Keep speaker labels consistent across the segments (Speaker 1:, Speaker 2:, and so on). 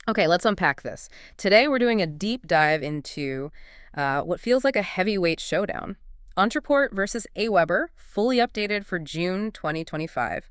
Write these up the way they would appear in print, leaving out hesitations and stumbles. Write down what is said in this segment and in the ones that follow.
Speaker 1: Okay, let's unpack this. Today, we're doing a deep dive into what feels like a heavyweight showdown. Ontraport versus Aweber, fully updated for June 2025.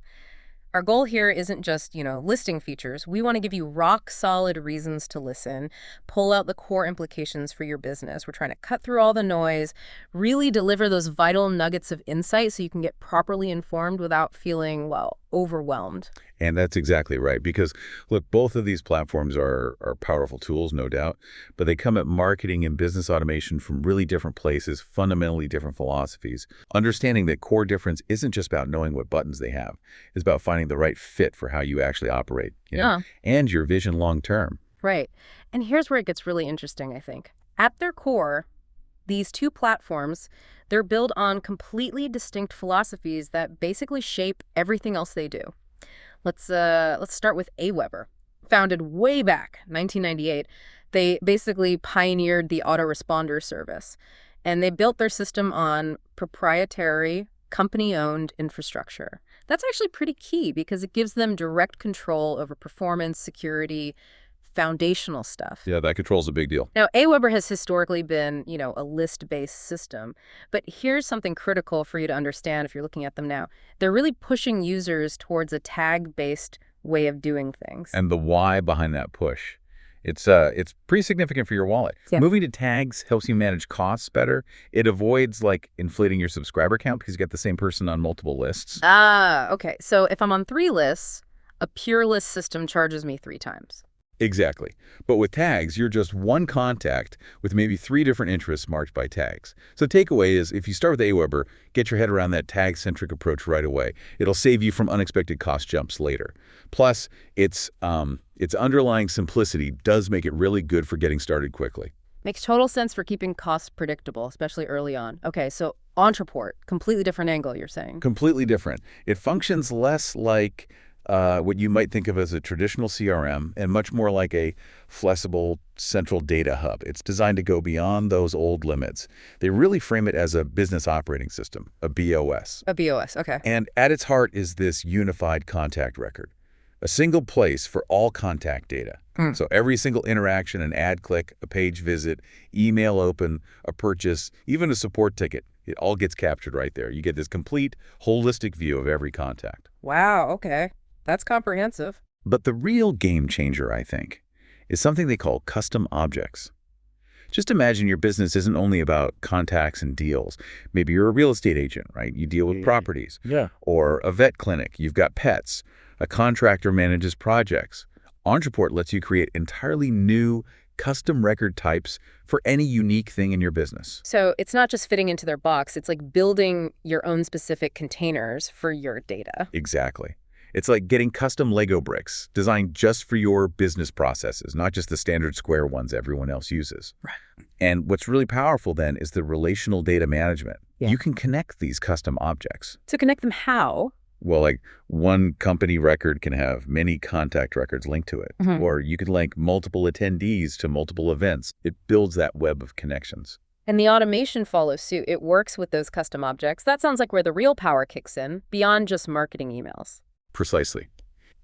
Speaker 1: Our goal here isn't just, listing features. We want to give you rock solid reasons to listen, pull out the core implications for your business. We're trying to cut through all the noise, really deliver those vital nuggets of insight so you can get properly informed without feeling, well, overwhelmed.
Speaker 2: And that's exactly right. Because, look, both of these platforms are powerful tools, no doubt, but they come at marketing and business automation from really different places, fundamentally different philosophies. Understanding that core difference isn't just about knowing what buttons they have. It's about finding the right fit for how you actually operate,
Speaker 1: Yeah.
Speaker 2: and your vision long term.
Speaker 1: Right. And here's where it gets really interesting, I think. At their core, these two platforms, they're built on completely distinct philosophies that basically shape everything else they do. Let's start with Aweber. Founded way back, 1998, they basically pioneered the autoresponder service, and they built their system on proprietary, company-owned infrastructure. That's actually pretty key because it gives them direct control over performance, security, foundational stuff.
Speaker 2: Yeah, that control's a big deal.
Speaker 1: Now, Aweber has historically been, a list-based system, but here's something critical for you to understand if you're looking at them now. They're really pushing users towards a tag-based way of doing things.
Speaker 2: And the why behind that push. It's pretty significant for your wallet.
Speaker 1: Yeah.
Speaker 2: Moving to tags helps you manage costs better. It avoids like inflating your subscriber count because you get the same person on multiple lists.
Speaker 1: Ah, okay. So if I'm on 3 lists, a pure list system charges me 3 times.
Speaker 2: Exactly. But with tags, you're just one contact with maybe 3 different interests marked by tags. So the takeaway is if you start with Aweber, get your head around that tag-centric approach right away. It'll save you from unexpected cost jumps later. Plus, its underlying simplicity does make it really good for getting started quickly.
Speaker 1: Makes total sense for keeping costs predictable, especially early on. Okay, so Ontraport, completely different angle, you're saying.
Speaker 2: Completely different. It functions less like what you might think of as a traditional CRM and much more like a flexible central data hub. It's designed to go beyond those old limits. They really frame it as a business operating system, a BOS.
Speaker 1: A BOS, okay.
Speaker 2: And at its heart is this unified contact record, a single place for all contact data. So every single interaction, an ad click, a page visit, email open, a purchase, even a support ticket, it all gets captured right there. You get this complete, holistic view of every contact.
Speaker 1: Wow, okay. That's comprehensive.
Speaker 2: But the real game changer, I think, is something they call custom objects. Just imagine your business isn't only about contacts and deals. Maybe you're a real estate agent, right? You deal with properties.
Speaker 3: Yeah.
Speaker 2: Or a vet clinic. You've got pets. A contractor manages projects. Ontraport lets you create entirely new, custom record types for any unique thing in your business.
Speaker 1: So it's not just fitting into their box. It's like building your own specific containers for your data.
Speaker 2: Exactly. It's like getting custom Lego bricks designed just for your business processes, not just the standard square ones everyone else uses.
Speaker 1: Right.
Speaker 2: And what's really powerful then is the relational data management.
Speaker 1: Yeah.
Speaker 2: You can connect these custom objects.
Speaker 1: To connect them how?
Speaker 2: Well, like one company record can have many contact records linked to it. Or you could link multiple attendees to multiple events. It builds that web of connections.
Speaker 1: And the automation follows suit. It works with those custom objects. That sounds like where the real power kicks in, beyond just marketing emails.
Speaker 2: Precisely.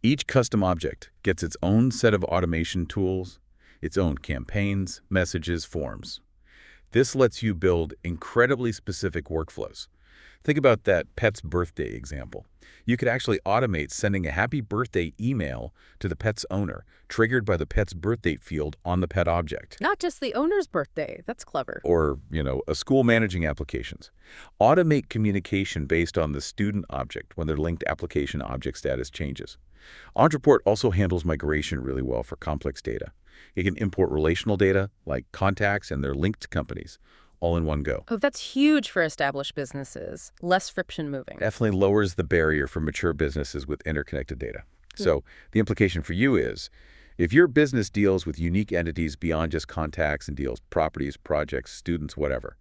Speaker 2: Each custom object gets its own set of automation tools, its own campaigns, messages, forms. This lets you build incredibly specific workflows. Think about that pet's birthday example. You could actually automate sending a happy birthday email to the pet's owner, triggered by the pet's birthday field on the pet object.
Speaker 1: Not just the owner's birthday. That's clever.
Speaker 2: Or, a school managing applications. Automate communication based on the student object when their linked application object status changes. Ontraport also handles migration really well for complex data. It can import relational data, like contacts and their linked companies, all in one go.
Speaker 1: Oh, that's huge for established businesses. Less friction moving.
Speaker 2: Definitely lowers the barrier for mature businesses with interconnected data. So the implication for you is, if your business deals with unique entities beyond just contacts and deals, properties, projects, students, whatever,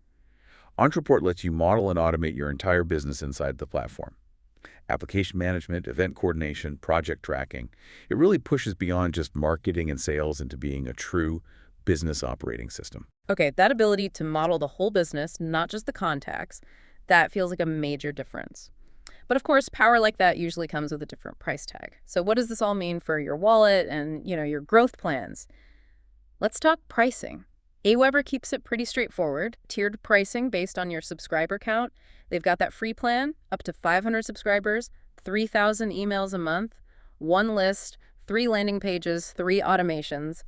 Speaker 2: Ontraport lets you model and automate your entire business inside the platform. Application management, event coordination, project tracking. It really pushes beyond just marketing and sales into being a true business operating system.
Speaker 1: Okay, that ability to model the whole business, not just the contacts, that feels like a major difference. But of course, power like that usually comes with a different price tag. So what does this all mean for your wallet and, your growth plans? Let's talk pricing. Aweber keeps it pretty straightforward. Tiered pricing based on your subscriber count. They've got that free plan, up to 500 subscribers, 3,000 emails a month, one list, 3 landing pages, 3 automations.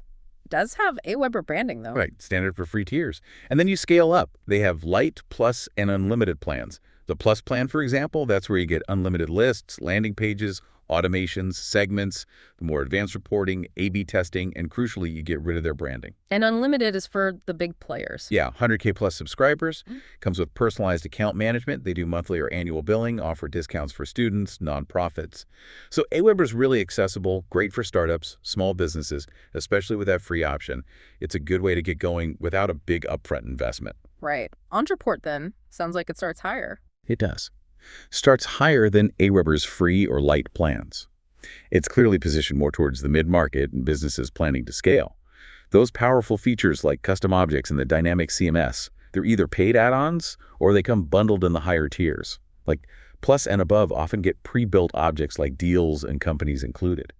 Speaker 1: Does have Aweber branding, though.
Speaker 2: Right, standard for free tiers. And then you scale up. They have Light, Plus, and Unlimited plans. The Plus plan, for example, that's where you get unlimited lists, landing pages, automations, segments, the more advanced reporting, A/B testing, and crucially, you get rid of their branding.
Speaker 1: And Unlimited is for the big players.
Speaker 2: Yeah, 100K plus subscribers, comes with personalized account management. They do monthly or annual billing, offer discounts for students, nonprofits. So Aweber's really accessible, great for startups, small businesses, especially with that free option. It's a good way to get going without a big upfront investment.
Speaker 1: Right. Ontraport, then, sounds like it starts higher.
Speaker 2: It does. Starts higher than Aweber's free or light plans. It's clearly positioned more towards the mid-market and businesses planning to scale. Those powerful features like custom objects and the dynamic CMS, they're either paid add-ons or they come bundled in the higher tiers. Like Plus and above often get pre-built objects like deals and companies included.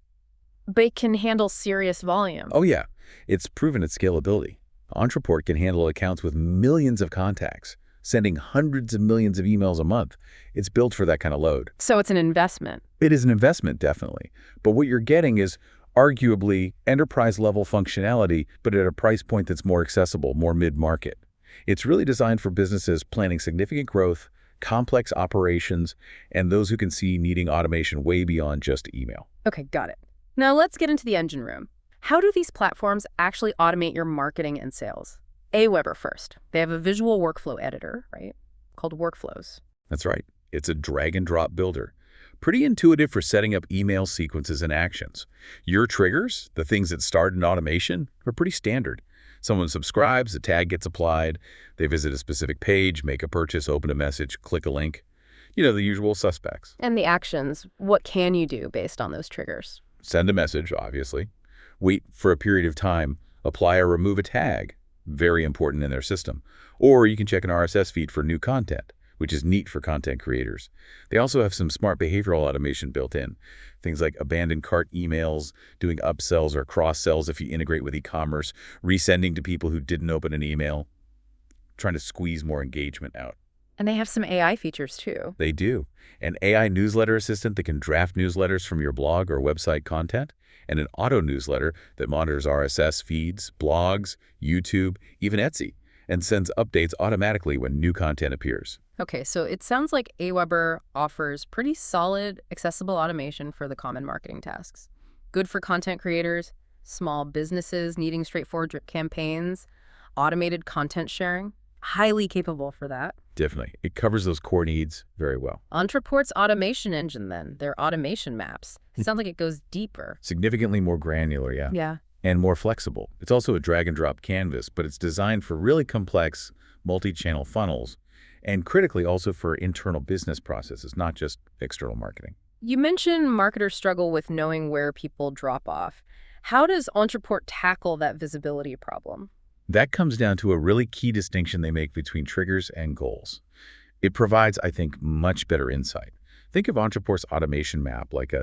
Speaker 1: But it can handle serious volume.
Speaker 2: Oh yeah, it's proven its scalability. Ontraport can handle accounts with millions of contacts, sending hundreds of millions of emails a month. It's built for that kind of load.
Speaker 1: So it's an investment.
Speaker 2: It is an investment, definitely. But what you're getting is arguably enterprise-level functionality, but at a price point that's more accessible, more mid-market. It's really designed for businesses planning significant growth, complex operations, and those who can see needing automation way beyond just email.
Speaker 1: Okay, got it. Now let's get into the engine room. How do these platforms actually automate your marketing and sales? Aweber first. They have a visual workflow editor, right, called Workflows.
Speaker 2: That's right. It's a drag-and-drop builder. Pretty intuitive for setting up email sequences and actions. Your triggers, the things that start an automation, are pretty standard. Someone subscribes, a tag gets applied, they visit a specific page, make a purchase, open a message, click a link. The usual suspects.
Speaker 1: And the actions, what can you do based on those triggers?
Speaker 2: Send a message, obviously. Wait for a period of time. Apply or remove a tag. Very important in their system. Or you can check an RSS feed for new content, which is neat for content creators. They also have some smart behavioral automation built in. Things like abandoned cart emails, doing upsells or cross-sells if you integrate with e-commerce, resending to people who didn't open an email, trying to squeeze more engagement out.
Speaker 1: And they have some AI features, too.
Speaker 2: They do. An AI newsletter assistant that can draft newsletters from your blog or website content, and an auto newsletter that monitors RSS feeds, blogs, YouTube, even Etsy, and sends updates automatically when new content appears.
Speaker 1: Okay, so it sounds like Aweber offers pretty solid, accessible automation for the common marketing tasks. Good for content creators, small businesses needing straightforward drip campaigns, automated content sharing. Highly capable for that.
Speaker 2: Definitely. It covers those core needs very well.
Speaker 1: Ontraport's automation engine, then, their automation maps. It sounds like it goes deeper.
Speaker 2: Significantly more granular, yeah.
Speaker 1: Yeah.
Speaker 2: And more flexible. It's also a drag-and-drop canvas, but it's designed for really complex multi-channel funnels, and critically also for internal business processes, not just external marketing.
Speaker 1: You mentioned marketers struggle with knowing where people drop off. How does Ontraport tackle that visibility problem?
Speaker 2: That comes down to a really key distinction they make between triggers and goals. It provides, I think, much better insight. Think of Ontraport's automation map like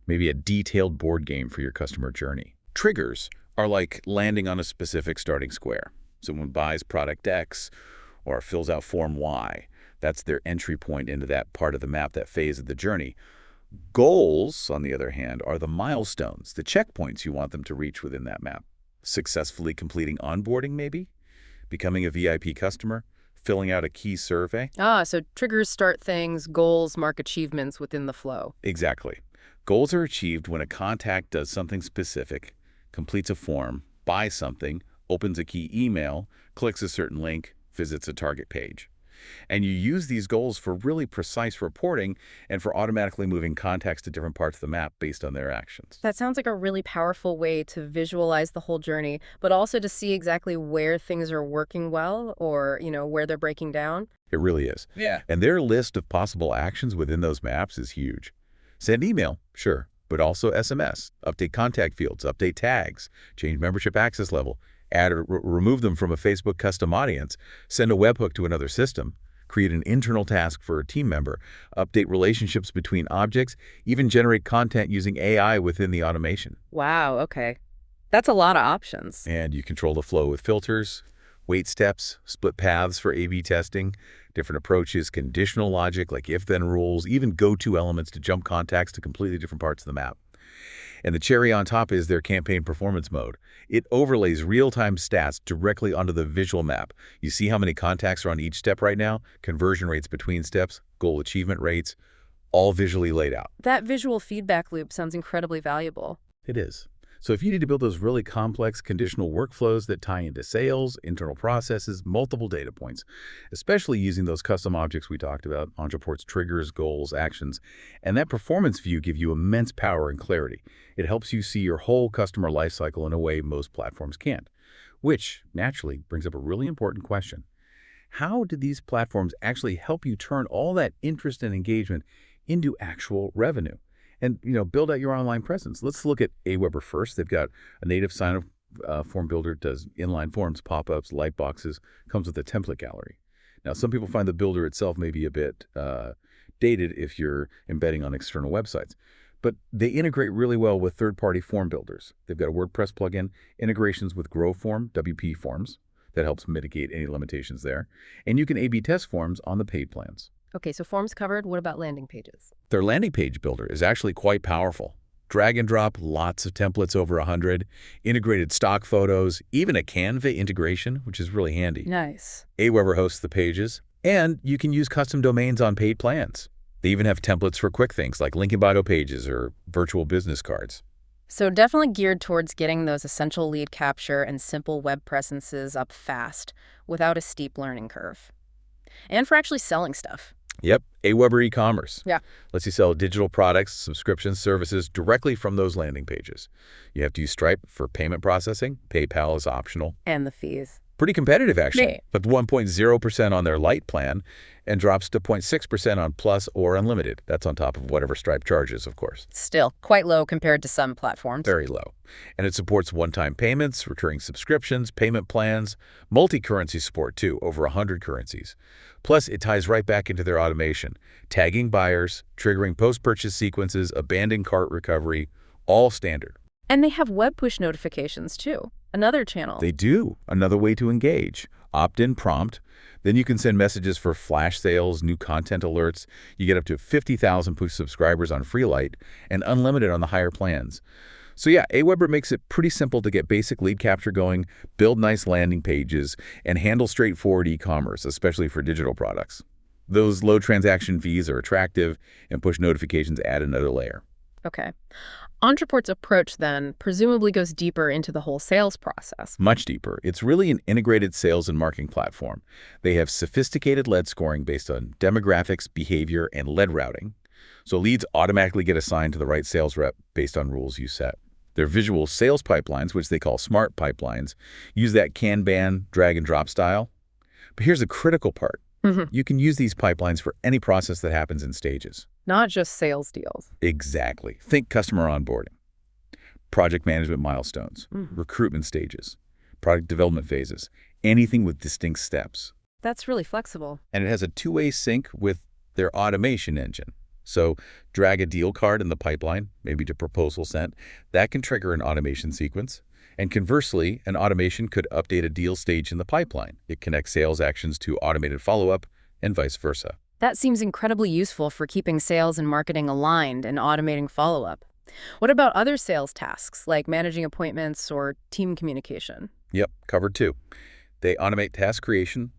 Speaker 2: maybe a detailed board game for your customer journey. Triggers are like landing on a specific starting square. Someone buys product X or fills out form Y. That's their entry point into that part of the map, that phase of the journey. Goals, on the other hand, are the milestones, the checkpoints you want them to reach within that map. Successfully completing onboarding, maybe? Becoming a VIP customer? Filling out a key survey?
Speaker 1: So triggers start things, goals mark achievements within the flow.
Speaker 2: Exactly. Goals are achieved when a contact does something specific, completes a form, buys something, opens a key email, clicks a certain link, visits a target page. And you use these goals for really precise reporting and for automatically moving contacts to different parts of the map based on their actions.
Speaker 1: That sounds like a really powerful way to visualize the whole journey, but also to see exactly where things are working well or, where they're breaking down.
Speaker 2: It really is.
Speaker 1: Yeah.
Speaker 2: And their list of possible actions within those maps is huge. Send email, sure, but also SMS, update contact fields, update tags, change membership access level, add or remove them from a Facebook custom audience, send a webhook to another system. create an internal task for a team member, update relationships between objects, even generate content using AI within the automation.
Speaker 1: Wow, okay. That's a lot of options.
Speaker 2: And you control the flow with filters, wait steps, split paths for A/B testing, different approaches, conditional logic like if-then rules, even go-to elements to jump contacts to completely different parts of the map. And the cherry on top is their campaign performance mode. It overlays real-time stats directly onto the visual map. You see how many contacts are on each step right now? Conversion rates between steps, goal achievement rates, all visually laid out.
Speaker 1: That visual feedback loop sounds incredibly valuable.
Speaker 2: It is. So if you need to build those really complex conditional workflows that tie into sales, internal processes, multiple data points, especially using those custom objects we talked about, Ontraport's triggers, goals, actions, and that performance view give you immense power and clarity. It helps you see your whole customer lifecycle in a way most platforms can't, which naturally brings up a really important question. How do these platforms actually help you turn all that interest and engagement into actual revenue? And, build out your online presence. Let's look at Aweber first. They've got a native sign-up form builder, does inline forms, pop-ups, light boxes, comes with a template gallery. Now, some people find the builder itself may be a bit dated if you're embedding on external websites, but they integrate really well with third-party form builders. They've got a WordPress plugin, integrations with GrowForm, WP Forms, that helps mitigate any limitations there. And you can A/B test forms on the paid plans.
Speaker 1: Okay, so forms covered. What about landing pages?
Speaker 2: Their landing page builder is actually quite powerful. Drag and drop, lots of templates, over 100, integrated stock photos, even a Canva integration, which is really handy.
Speaker 1: Nice.
Speaker 2: Aweber hosts the pages, and you can use custom domains on paid plans. They even have templates for quick things like link in bio pages or virtual business cards.
Speaker 1: So definitely geared towards getting those essential lead capture and simple web presences up fast without a steep learning curve. And for actually selling stuff.
Speaker 2: Yep, Aweber e-commerce.
Speaker 1: Yeah.
Speaker 2: Lets you sell digital products, subscriptions, services directly from those landing pages. You have to use Stripe for payment processing. PayPal is optional.
Speaker 1: And the fees.
Speaker 2: Pretty competitive, actually.
Speaker 1: Right.
Speaker 2: But 1.0% on their Lite plan and drops to 0.6% on Plus or Unlimited. That's on top of whatever Stripe charges, of course.
Speaker 1: Still quite low compared to some platforms.
Speaker 2: Very low. And it supports one-time payments, recurring subscriptions, payment plans, multi-currency support too, over 100 currencies. Plus, it ties right back into their automation, tagging buyers, triggering post-purchase sequences, abandoned cart recovery, all standard.
Speaker 1: And they have web push notifications too. Another channel.
Speaker 2: They do. Another way to engage. Opt-in prompt. Then you can send messages for flash sales, new content alerts. You get up to 50,000 push subscribers on free Lite and unlimited on the higher plans. So yeah, Aweber makes it pretty simple to get basic lead capture going, build nice landing pages, and handle straightforward e-commerce, especially for digital products. Those low transaction fees are attractive, and push notifications add another layer.
Speaker 1: Okay. Ontraport's approach, then, presumably goes deeper into the whole sales process.
Speaker 2: Much deeper. It's really an integrated sales and marketing platform. They have sophisticated lead scoring based on demographics, behavior, and lead routing. So leads automatically get assigned to the right sales rep based on rules you set. Their visual sales pipelines, which they call smart pipelines, use that Kanban drag and drop style. But here's the critical part. You can use these pipelines for any process that happens in stages.
Speaker 1: Not just sales deals.
Speaker 2: Exactly. Think customer onboarding, project management milestones, recruitment stages, product development phases, anything with distinct steps.
Speaker 1: That's really flexible.
Speaker 2: And it has a two-way sync with their automation engine. So drag a deal card in the pipeline, maybe to proposal sent. That can trigger an automation sequence. And conversely, an automation could update a deal stage in the pipeline. It connects sales actions to automated follow-up and vice versa.
Speaker 1: That seems incredibly useful for keeping sales and marketing aligned and automating follow-up. What about other sales tasks, like managing appointments or team communication?
Speaker 2: Yep, covered too. They automate task creation,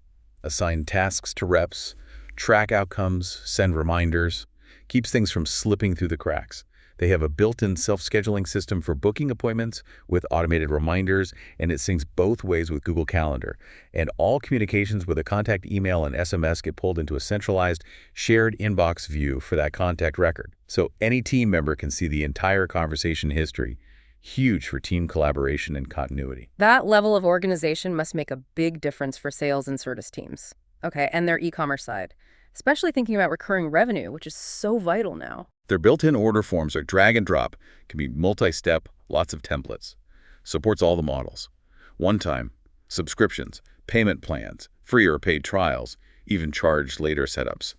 Speaker 2: assign tasks to reps, track outcomes, send reminders, keeps things from slipping through the cracks. They have a built-in self-scheduling system for booking appointments with automated reminders, and it syncs both ways with Google Calendar. And all communications with a contact email and SMS get pulled into a centralized, shared inbox view for that contact record. So any team member can see the entire conversation history. Huge for team collaboration and continuity.
Speaker 1: That level of organization must make a big difference for sales and service teams. Okay, and their e-commerce side, especially thinking about recurring revenue, which is so vital now.
Speaker 2: Their built-in order forms are drag and drop, can be multi-step, lots of templates. Supports all the models. One-time, subscriptions, payment plans, free or paid trials, even charge later setups.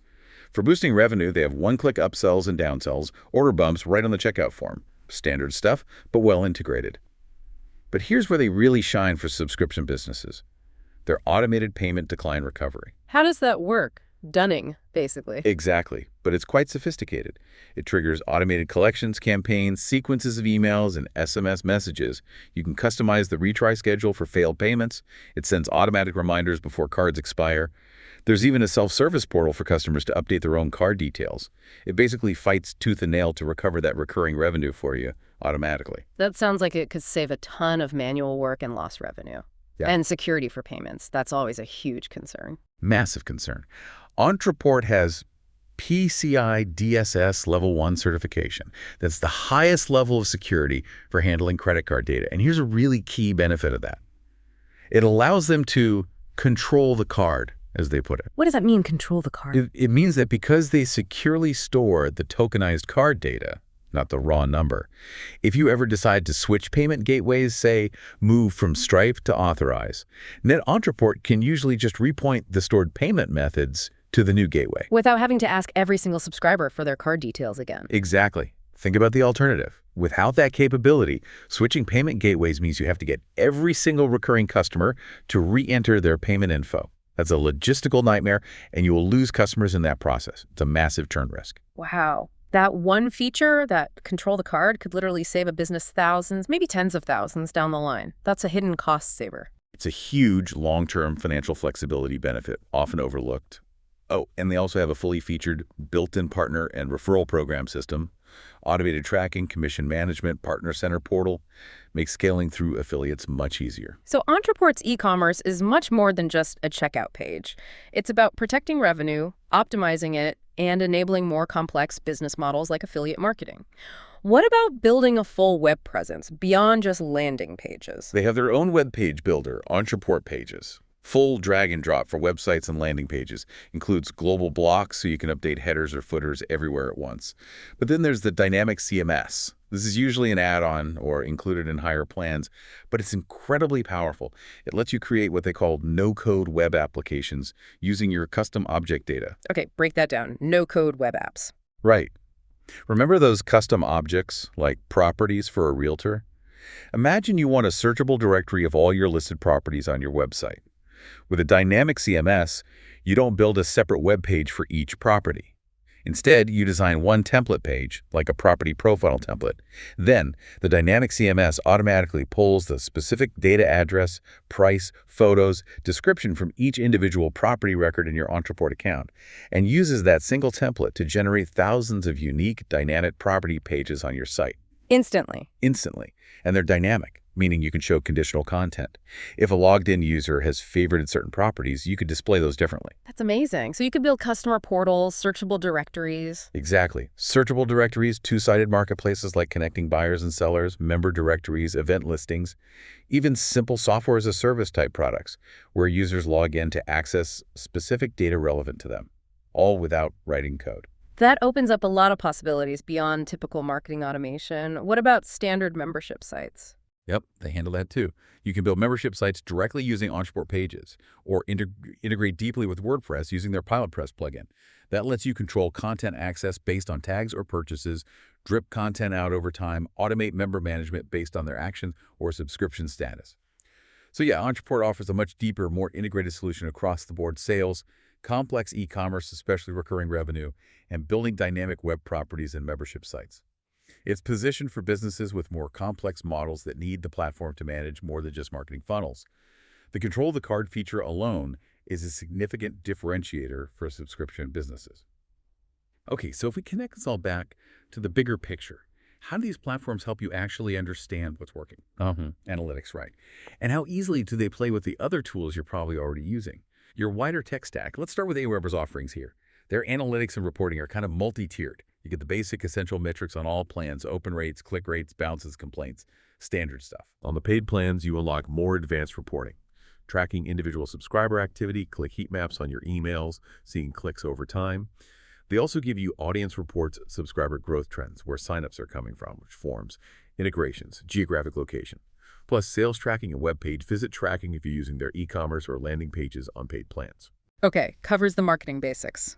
Speaker 2: For boosting revenue, they have one-click upsells and downsells, order bumps right on the checkout form. Standard stuff, but well integrated. But here's where they really shine for subscription businesses. Their automated payment decline recovery.
Speaker 1: How does that work? Dunning, basically.
Speaker 2: Exactly, but it's quite sophisticated. It triggers automated collections campaigns, sequences of emails, and SMS messages. You can customize the retry schedule for failed payments. It sends automatic reminders before cards expire. There's even a self-service portal for customers to update their own card details. It basically fights tooth and nail to recover that recurring revenue for you automatically.
Speaker 1: That sounds like it could save a ton of manual work and lost revenue.
Speaker 2: Yeah.
Speaker 1: And security for payments. That's always a huge concern.
Speaker 2: Massive concern. Ontraport has PCI DSS Level 1 certification. That's the highest level of security for handling credit card data. And here's a really key benefit of that. It allows them to control the card, as they put it.
Speaker 1: What does that mean, control the card?
Speaker 2: It means that because they securely store the tokenized card data, not the raw number, if you ever decide to switch payment gateways, say, move from Stripe to Authorize, Ontraport can usually just repoint the stored payment methods to the new gateway.
Speaker 1: Without having to ask every single subscriber for their card details again.
Speaker 2: Exactly. Think about the alternative. Without that capability, switching payment gateways means you have to get every single recurring customer to re-enter their payment info. That's a logistical nightmare, and you will lose customers in that process. It's a massive churn risk.
Speaker 1: Wow. That one feature, that control the card, could literally save a business thousands, maybe tens of thousands down the line. That's a hidden cost saver.
Speaker 2: It's a huge long-term financial flexibility benefit, often overlooked. Oh, and they also have a fully featured built-in partner and referral program system, automated tracking, commission management, partner center portal, makes scaling through affiliates much easier.
Speaker 1: So Ontraport's e-commerce is much more than just a checkout page. It's about protecting revenue, optimizing it, and enabling more complex business models like affiliate marketing. What about building a full web presence beyond just landing pages?
Speaker 2: They have their own web page builder, Ontraport Pages. Full drag and drop for websites and landing pages. Includes global blocks so you can update headers or footers everywhere at once. But then there's the dynamic CMS. This is usually an add-on or included in higher plans, but it's incredibly powerful. It lets you create what they call no-code web applications using your custom object data.
Speaker 1: Okay, break that down. No-code web apps.
Speaker 2: Right. Remember those custom objects, like properties for a realtor? Imagine you want a searchable directory of all your listed properties on your website. With a dynamic CMS, you don't build a separate web page for each property. Instead, you design one template page, like a property profile template. Then, the dynamic CMS automatically pulls the specific data address, price, photos, description from each individual property record in your Ontraport account, and uses that single template to generate thousands of unique dynamic property pages on your site.
Speaker 1: Instantly.
Speaker 2: Instantly. And they're dynamic, meaning you can show conditional content. If a logged-in user has favorited certain properties, you could display those differently.
Speaker 1: That's amazing. So you could build customer portals, searchable directories.
Speaker 2: Exactly. Searchable directories, two-sided marketplaces like connecting buyers and sellers, member directories, event listings, even simple software-as-a-service type products where users log in to access specific data relevant to them, all without writing code.
Speaker 1: That opens up a lot of possibilities beyond typical marketing automation. What about standard membership sites?
Speaker 2: Yep, they handle that too. You can build membership sites directly using Ontraport Pages or integrate deeply with WordPress using their PilotPress plugin. That lets you control content access based on tags or purchases, drip content out over time, automate member management based on their actions or subscription status. So yeah, Ontraport offers a much deeper, more integrated solution across the board: sales, complex e-commerce, especially recurring revenue, and building dynamic web properties and membership sites. It's positioned for businesses with more complex models that need the platform to manage more than just marketing funnels. The control the card feature alone is a significant differentiator for subscription businesses. Okay, so if we connect this all back to the bigger picture, how do these platforms help you actually understand what's working? Analytics, right. And how easily do they play with the other tools you're probably already using? Your wider tech stack. Let's start with Aweber's offerings here. Their analytics and reporting are kind of multi-tiered. You get the basic essential metrics on all plans: open rates, click rates, bounces, complaints, standard stuff. On the paid plans, you unlock more advanced reporting, tracking individual subscriber activity, click heat maps on your emails, seeing clicks over time. They also give you audience reports, subscriber growth trends, where signups are coming from, which forms, integrations, geographic location, plus sales tracking and web page visit tracking if you're using their e-commerce or landing pages on paid plans.
Speaker 1: Okay, covers the marketing basics.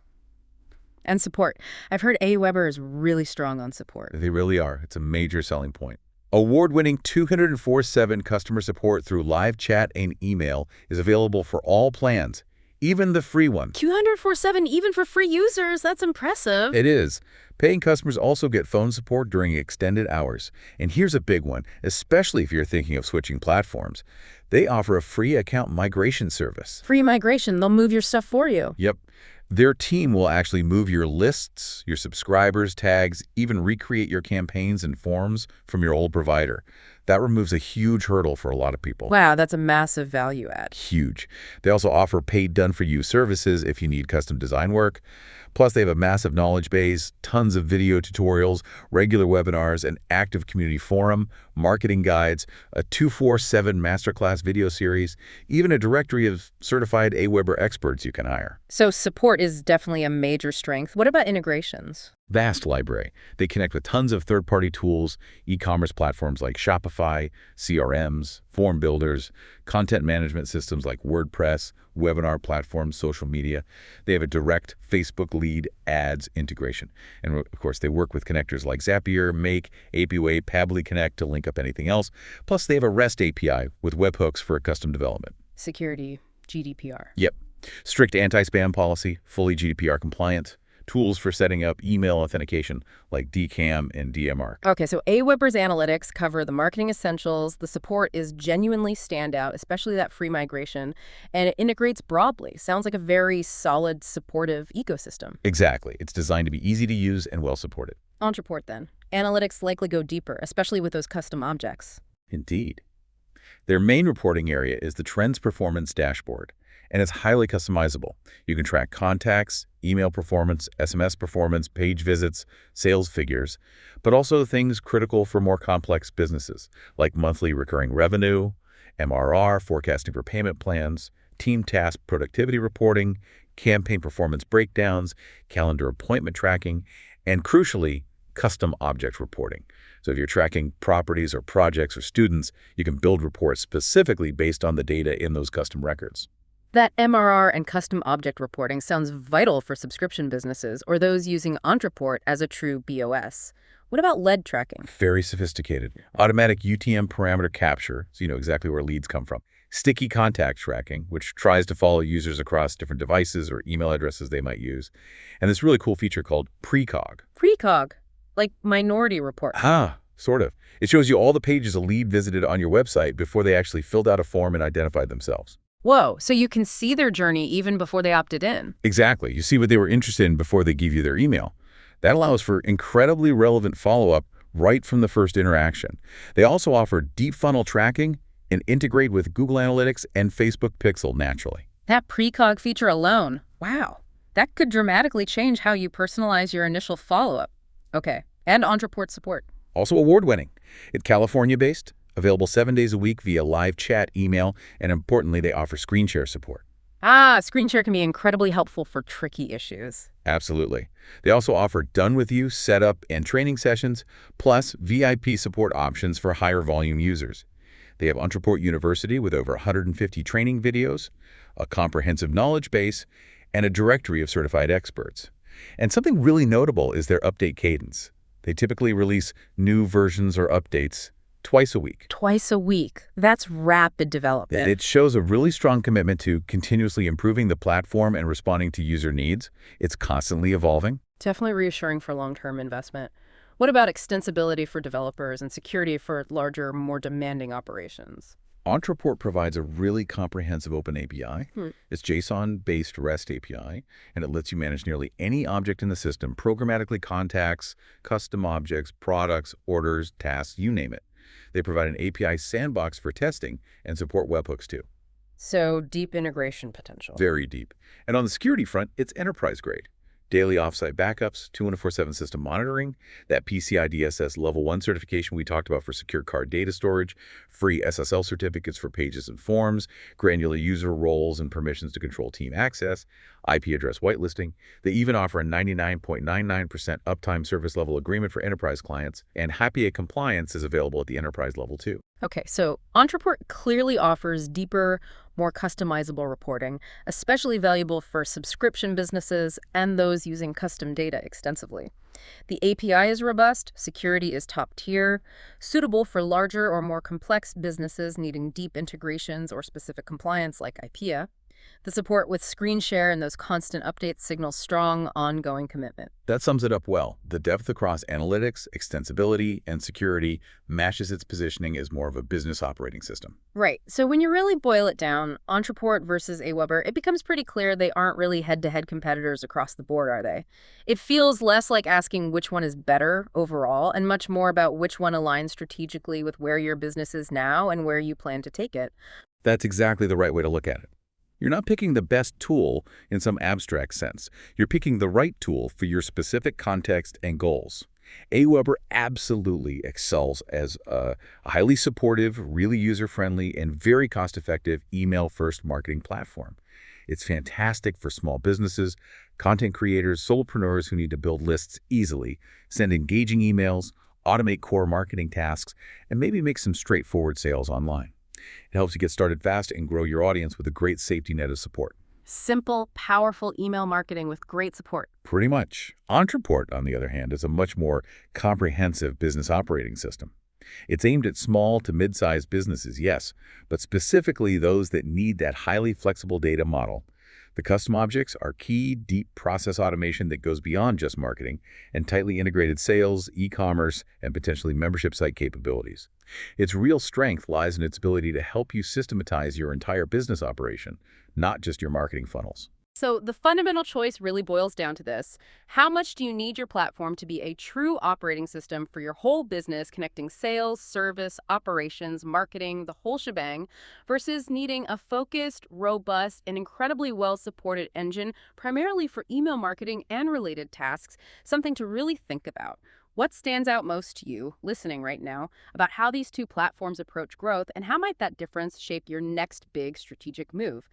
Speaker 1: And support. I've heard Aweber is really strong on support.
Speaker 2: They really are. It's a major selling point. Award-winning 204/7 customer support through live chat and email is available for all plans, even the free one.
Speaker 1: 204/7 even for free users. That's impressive.
Speaker 2: It is. Paying customers also get phone support during extended hours. And here's a big one, especially if you're thinking of switching platforms. They offer a free account migration service.
Speaker 1: Free migration. They'll move your stuff for you.
Speaker 2: Yep. Their team will actually move your lists, your subscribers, tags, even recreate your campaigns and forms from your old provider. That removes a huge hurdle for a lot of people.
Speaker 1: Wow, that's a massive value add.
Speaker 2: Huge. They also offer paid done-for-you services if you need custom design work. Plus, they have a massive knowledge base, tons of video tutorials, regular webinars, an active community forum, marketing guides, a 247 masterclass video series, even a directory of certified Aweber experts you can hire.
Speaker 1: So support is definitely a major strength. What about integrations?
Speaker 2: Vast library. They connect with tons of third-party tools, e-commerce platforms like Shopify, CRMs, form builders, content management systems like WordPress, webinar platforms, social media. They have a direct Facebook lead ads integration. And of course, they work with connectors like Zapier, Make, APWay, Pabbly Connect to link up anything else. Plus, they have a REST API with webhooks for custom development.
Speaker 1: Security, GDPR.
Speaker 2: Yep. Strict anti-spam policy, fully GDPR compliant. Tools for setting up email authentication like DCAM and DMARC.
Speaker 1: Okay, so Aweber's analytics cover the marketing essentials. The support is genuinely standout, especially that free migration, and it integrates broadly. Sounds like a very solid, supportive ecosystem.
Speaker 2: Exactly. It's designed to be easy to use and well supported.
Speaker 1: Ontraport, then. Analytics likely go deeper, especially with those custom objects.
Speaker 2: Indeed. Their main reporting area is the Trends Performance Dashboard, and it's highly customizable. You can track contacts, email performance, SMS performance, page visits, sales figures, but also things critical for more complex businesses, like monthly recurring revenue, MRR, forecasting for payment plans, team task productivity reporting, campaign performance breakdowns, calendar appointment tracking, and crucially, custom object reporting. So if you're tracking properties or projects or students, you can build reports specifically based on the data in those custom records.
Speaker 1: That MRR and custom object reporting sounds vital for subscription businesses or those using Ontraport as a true BOS. What about lead tracking?
Speaker 2: Very sophisticated. Automatic UTM parameter capture, so you know exactly where leads come from. Sticky contact tracking, which tries to follow users across different devices or email addresses they might use. And this really cool feature called Precog.
Speaker 1: Precog? Like Minority Report.
Speaker 2: Sort of. It shows you all the pages a lead visited on your website before they actually filled out a form and identified themselves.
Speaker 1: Whoa, so you can see their journey even before they opted in.
Speaker 2: Exactly. You see what they were interested in before they give you their email. That allows for incredibly relevant follow-up right from the first interaction. They also offer deep funnel tracking and integrate with Google Analytics and Facebook Pixel naturally.
Speaker 1: That Precog feature alone, wow, that could dramatically change how you personalize your initial follow-up. Okay, and Ontraport support.
Speaker 2: Also award-winning. It's California-based, available 7 days a week via live chat, email, and importantly, they offer screen share support.
Speaker 1: Screen share can be incredibly helpful for tricky issues.
Speaker 2: Absolutely. They also offer done-with-you setup and training sessions, plus VIP support options for higher volume users. They have Ontraport University with over 150 training videos, a comprehensive knowledge base, and a directory of certified experts. And something really notable is their update cadence. They typically release new versions or updates twice a week.
Speaker 1: Twice a week. That's rapid development.
Speaker 2: It shows a really strong commitment to continuously improving the platform and responding to user needs. It's constantly evolving.
Speaker 1: Definitely reassuring for long-term investment. What about extensibility for developers and security for larger, more demanding operations?
Speaker 2: Ontraport provides a really comprehensive open API. It's JSON-based REST API, and it lets you manage nearly any object in the system, programmatically contacts, custom objects, products, orders, tasks, you name it. They provide an API sandbox for testing and support webhooks too.
Speaker 1: So deep integration potential.
Speaker 2: Very deep. And on the security front, it's enterprise grade. Daily offsite backups, 24/7 system monitoring, that PCI DSS Level 1 certification we talked about for secure card data storage, free SSL certificates for pages and forms, granular user roles and permissions to control team access, IP address whitelisting. They even offer a 99.99% uptime service level agreement for enterprise clients, and HAPI compliance is available at the enterprise level too.
Speaker 1: Okay, so Ontraport clearly offers deeper, more customizable reporting, especially valuable for subscription businesses and those using custom data extensively. The API is robust, security is top tier, suitable for larger or more complex businesses needing deep integrations or specific compliance like IPEA. The support with screen share and those constant updates signals strong, ongoing commitment.
Speaker 2: That sums it up well. The depth across analytics, extensibility, and security matches its positioning as more of a business operating system.
Speaker 1: Right. So when you really boil it down, Ontraport versus Aweber, it becomes pretty clear they aren't really head-to-head competitors across the board, are they? It feels less like asking which one is better overall and much more about which one aligns strategically with where your business is now and where you plan to take it.
Speaker 2: That's exactly the right way to look at it. You're not picking the best tool in some abstract sense. You're picking the right tool for your specific context and goals. Aweber absolutely excels as a highly supportive, really user-friendly, and very cost-effective email-first marketing platform. It's fantastic for small businesses, content creators, solopreneurs who need to build lists easily, send engaging emails, automate core marketing tasks, and maybe make some straightforward sales online. It helps you get started fast and grow your audience with a great safety net of support.
Speaker 1: Simple, powerful email marketing with great support.
Speaker 2: Pretty much. Ontraport, on the other hand, is a much more comprehensive business operating system. It's aimed at small to mid-sized businesses, yes, but specifically those that need that highly flexible data model. The custom objects are key, deep process automation that goes beyond just marketing and tightly integrated sales, e-commerce, and potentially membership site capabilities. Its real strength lies in its ability to help you systematize your entire business operation, not just your marketing funnels.
Speaker 1: So the fundamental choice really boils down to this. How much do you need your platform to be a true operating system for your whole business, connecting sales, service, operations, marketing, the whole shebang, versus needing a focused, robust, and incredibly well-supported engine, primarily for email marketing and related tasks, something to really think about. What stands out most to you, listening right now, about how these two platforms approach growth, and how might that difference shape your next big strategic move?